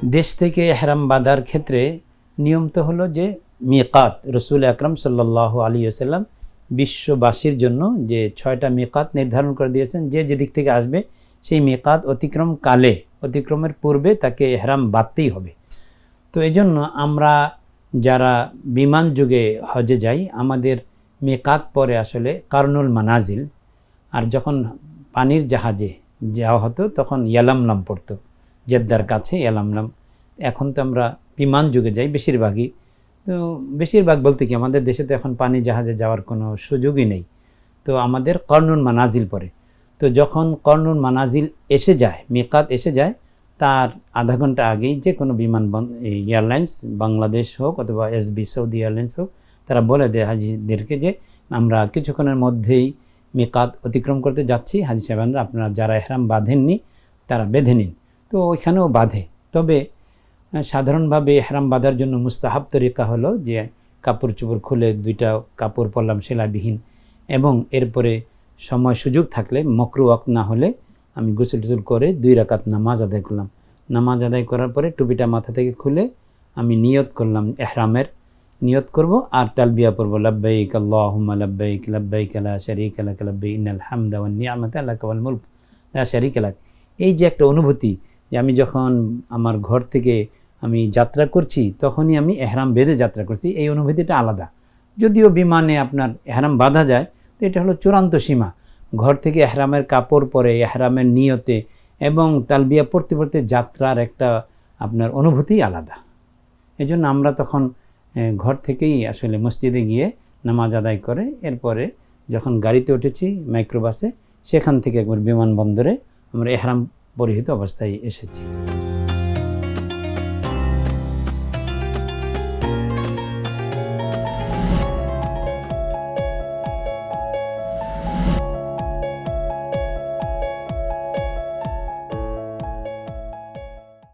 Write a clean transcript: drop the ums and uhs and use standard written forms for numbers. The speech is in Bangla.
দেশ থেকে এহরাম বাঁধার ক্ষেত্রে নিয়ম তো হলো যে মিকাত, রসুল আকরাম সাল্লাল্লাহু আলাইহি ওয়াসাল্লাম বিশ্ববাসীর জন্য যে 6টা মিকাত নির্ধারণ করে দিয়েছেন, যে যেদিক থেকে আসবে সেই মিকাত অতিক্রমের পূর্বে তাকে এহরাম বাঁধতেই হবে। তো এই জন্য আমরা যারা বিমান যুগে হজে যাই, আমাদের মিকাত পরে আসলে কারনুল মানাজিল, আর যখন পানির জাহাজে যাওয়া হতো তখন ইয়ালামলাম পড়তো, জেদ্দার কাছে ইয়ালামলাম। এখন তো আমরা বিমান যুগে যাই বেশিরভাগই। তো বেশিরভাগ বলতে কি, আমাদের দেশে তো এখন পানি জাহাজে যাওয়ার কোনো সুযোগই নেই। তো আমাদের কর্নুল মানাজিল পড়ে। তো যখন কর্নুল মানাজিল এসে যায়, মিকাত এসে যায়, তার আধা ঘন্টা আগেই যে কোনো বিমান এয়ারলাইন্স, বাংলাদেশ হোক অথবা এসবি সৌদি এয়ারলাইন্স হোক, তারা বলে দেয় হাজিদেরকে যে আমরা কিছুক্ষণের মধ্যেই মিকাত অতিক্রম করতে যাচ্ছি, হাজি সাহেবানরা আপনারা যারা এহরাম বাঁধেননি তারা বেঁধে নিন। তো ওইখানেও বাঁধে। তবে সাধারণভাবে এহরাম বাঁধার জন্য মুস্তাহাব তরিকা হলো যে কাপড় চোপড় খুলে 2টা কাপড় পরলাম সেলাইবিহীন, এবং এরপরে সময় সুযোগ থাকলে মকরু ওয়াক্ত না হলে আমি গোসল টোসল করে 2 রাকাত নামাজ আদায় করলাম। নামাজ আদায় করার পরে টুপিটা মাথা থেকে খুলে আমি নিয়ত করলাম, এহরামের নিয়ত করব আর তালবিয়া পড়ব, লাব্বাইক আল্লাহুম্মা লাব্বাইক লাব্বাইক লা শারীকা লাক লাব্বাইক ইন্নাল হামদা ওয়ান নি'মাতা লাকা ওয়াল মুলক লা শারীকা লাক। এই যে একটা অনুভূতি, যে আমি যখন আমার ঘর থেকে আমি যাত্রা করছি তখনই আমি এহরাম বেঁধে যাত্রা করছি, এই অনুভূতিটা আলাদা। যদিও বিমানে আপনার এহরাম বাঁধা যায়, তো এটা হলো চূড়ান্ত সীমা। ঘর থেকে এহরামের কাপড় পরে এহরামের নিয়তে এবং তালবিয়া পড়তে পড়তে যাত্রার একটা আপনার অনুভূতি আলাদা। এজন্য আমরা তখন ঘর থেকেই আসলে মসজিদে গিয়ে নামাজ আদায় করে এরপরে যখন গাড়িতে উঠেছি মাইক্রোবাসে, সেখান থেকে একবার বিমানবন্দরে আমরা এহরাম পরিহিত অবস্থায় এসেছি।